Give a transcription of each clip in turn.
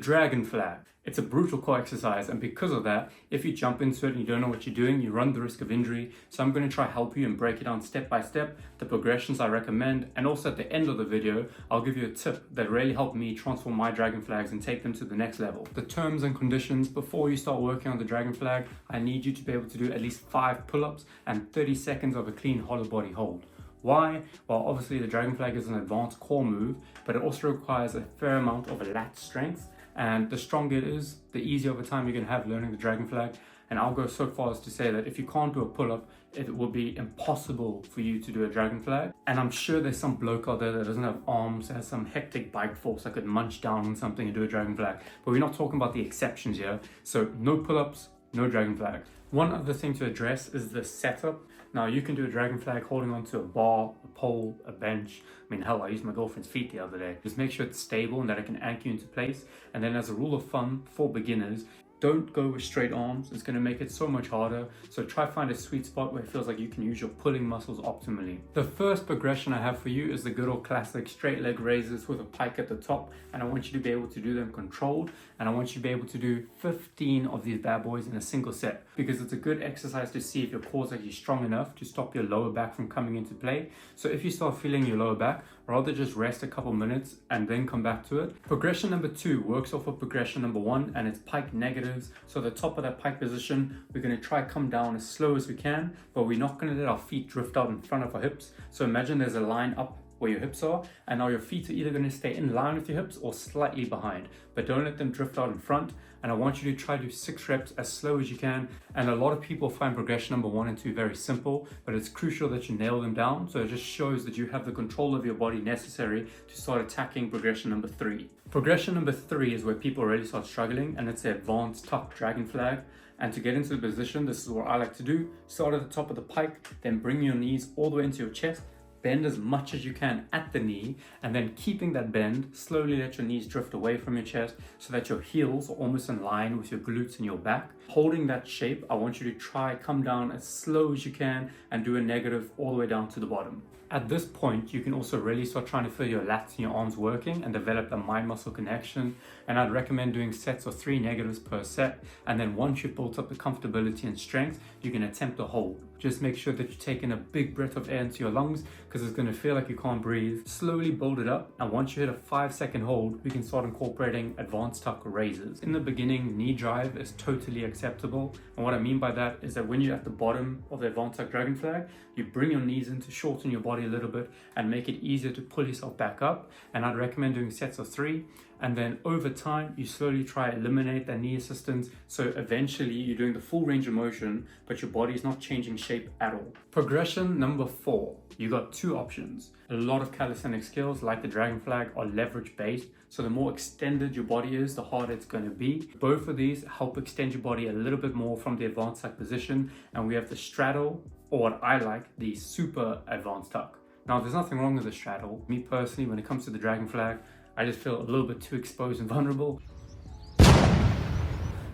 dragon flag. It's a brutal core exercise, and because of that, if you jump into it and you don't know what you're doing, you run the risk of injury. So I'm going to try help you and break it down step by step, the progressions I recommend, and also at the end of the video, I'll give you a tip that really helped me transform my dragon flags and take them to the next level. The terms and conditions: before you start working on the dragon flag, I need you to be able to do at least 5 pull-ups and 30 seconds of a clean hollow body hold. Why? Well, obviously the dragon flag is an advanced core move, but it also requires a fair amount of lat strength. And the stronger it is, the easier over time you're going to have learning the dragon flag. And I'll go so far as to say that if you can't do a pull-up, it will be impossible for you to do a dragon flag. And I'm sure there's some bloke out there that doesn't have arms, has some hectic bike force that could munch down on something and do a dragon flag. But we're not talking about the exceptions here. So no pull-ups, no dragon flag. One other thing to address is the setup. Now you can do a dragon flag holding onto a bar, a pole, a bench. I mean, hell, I used my girlfriend's feet the other day. Just make sure it's stable and that it can anchor you into place. And then as a rule of thumb for beginners, don't go with straight arms. It's going to make it so much harder. So try find a sweet spot where it feels like you can use your pulling muscles optimally. The first progression I have for you is the good old classic straight leg raises with a pike at the top. And I want you to be able to do them controlled. And I want you to be able to do 15 of these bad boys in a single set, because it's a good exercise to see if your core is actually strong enough to stop your lower back from coming into play. So if you start feeling your lower back, rather just rest a couple minutes and then come back to it. Progression number 2 works off of progression number 1, and it's pike negatives. So the top of that pike position, we're going to try come down as slow as we can, but we're not going to let our feet drift out in front of our hips. So imagine there's a line up where your hips are, and now your feet are either going to stay in line with your hips or slightly behind, but don't let them drift out in front. And I want you to try to do 6 reps as slow as you can. And a lot of people find progression number 1 and 2 very simple, but it's crucial that you nail them down. So it just shows that you have the control of your body necessary to start attacking progression number 3. Progression number 3 is where people really start struggling, and it's the advanced tuck dragon flag. And to get into the position, this is what I like to do. Start at the top of the pike, then bring your knees all the way into your chest. Bend as much as you can at the knee, and then keeping that bend, slowly let your knees drift away from your chest so that your heels are almost in line with your glutes and your back. Holding that shape, I want you to try come down as slow as you can and do a negative all the way down to the bottom. At this point, you can also really start trying to feel your lats and your arms working and develop the mind-muscle connection. And I'd recommend doing sets of 3 negatives per set. And then once you've built up the comfortability and strength, you can attempt to hold. Just make sure that you take in a big breath of air into your lungs, because it's going to feel like you can't breathe. Slowly build it up, and once you hit a 5-second hold, we can start incorporating advanced tuck raises. In the beginning, knee drive is totally acceptable. And what I mean by that is that when you're at the bottom of the advanced tuck dragon flag, you bring your knees in to shorten your body a little bit and make it easier to pull yourself back up. And I'd recommend doing sets of 3. And then over time, you slowly try to eliminate that knee assistance. So eventually you're doing the full range of motion, but your body is not changing shape at all. Progression number 4, you got 2 options. A lot of calisthenic skills like the dragon flag are leverage based. So the more extended your body is, the harder it's going to be. Both of these help extend your body a little bit more from the advanced tuck position. And we have the straddle, or what I like, the super advanced tuck. Now, there's nothing wrong with the straddle. Me personally, when it comes to the dragon flag, I just feel a little bit too exposed and vulnerable.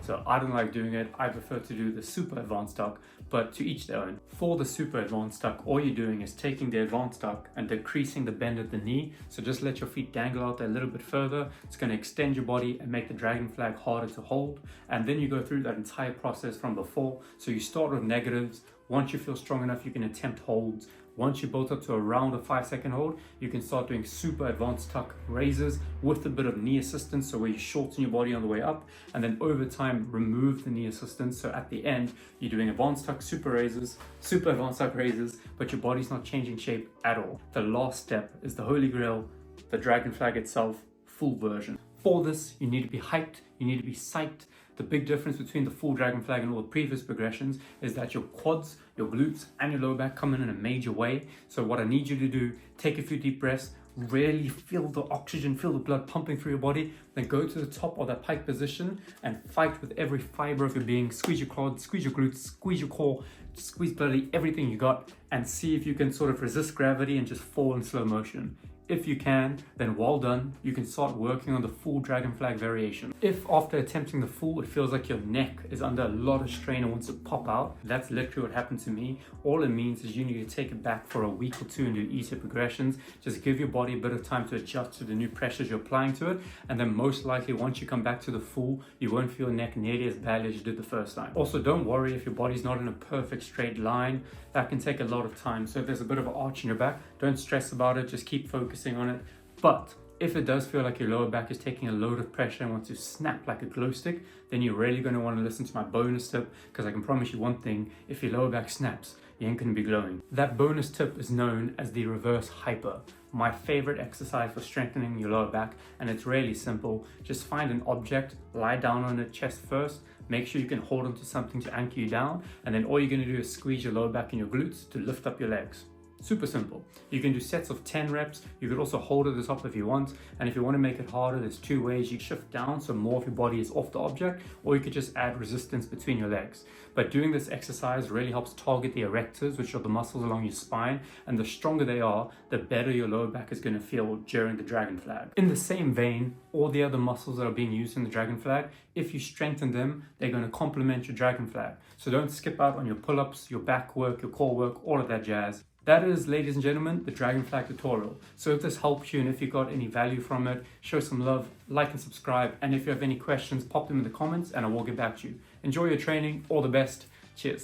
So I don't like doing it. I prefer to do the super advanced tuck, but to each their own. For the super advanced tuck, all you're doing is taking the advanced tuck and decreasing the bend at the knee. So just let your feet dangle out there a little bit further. It's going to extend your body and make the dragon flag harder to hold. And then you go through that entire process from before. So you start with negatives. Once you feel strong enough, you can attempt holds. Once you build up to around a 5-second hold, you can start doing super advanced tuck raises with a bit of knee assistance, so where you shorten your body on the way up, and then over time remove the knee assistance. So at the end, you're doing advanced tuck super raises, super advanced tuck raises, but your body's not changing shape at all. The last step is the holy grail, the dragon flag itself, full version. For this, you need to be hyped, you need to be psyched. The big difference between the full dragon flag and all the previous progressions is that your quads, your glutes, and your lower back come in a major way. So what I need you to do, take a few deep breaths, really feel the oxygen, feel the blood pumping through your body, then go to the top of that pike position and fight with every fiber of your being. Squeeze your quads, squeeze your glutes, squeeze your core, squeeze bloody everything you got, and see if you can sort of resist gravity and just fall in slow motion. If you can, then well done. You can start working on the full dragon flag variation. If after attempting the full, it feels like your neck is under a lot of strain and wants to pop out, that's literally what happened to me. All it means is you need to take it back for a week or two and do easier progressions. Just give your body a bit of time to adjust to the new pressures you're applying to it. And then most likely once you come back to the full, you won't feel your neck nearly as badly as you did the first time. Also, don't worry if your body's not in a perfect straight line. That can take a lot of time. So if there's a bit of an arch in your back, don't stress about it. Just keep focusing on it. But if it does feel like your lower back is taking a load of pressure and wants to snap like a glow stick, then you're really going to want to listen to my bonus tip, because I can promise you one thing: if your lower back snaps, you ain't going to be glowing. That bonus tip is known as the reverse hyper, my favorite exercise for strengthening your lower back, and it's really simple. Just find an object, lie down on it chest first, make sure you can hold onto something to anchor you down, and then all you're going to do is squeeze your lower back and your glutes to lift up your legs. Super simple. You can do sets of 10 reps. You could also hold at the top if you want. And if you want to make it harder, there's two ways. You shift down so more of your body is off the object, or you could just add resistance between your legs. But doing this exercise really helps target the erectors, which are the muscles along your spine. And the stronger they are, the better your lower back is going to feel during the dragon flag. In the same vein, all the other muscles that are being used in the dragon flag, if you strengthen them, they're going to complement your dragon flag. So don't skip out on your pull-ups, your back work, your core work, all of that jazz. That is, ladies and gentlemen, the dragon flag tutorial. So if this helps you and if you got any value from it, show some love, like and subscribe. And if you have any questions, pop them in the comments and I will get back to you. Enjoy your training. All the best. Cheers.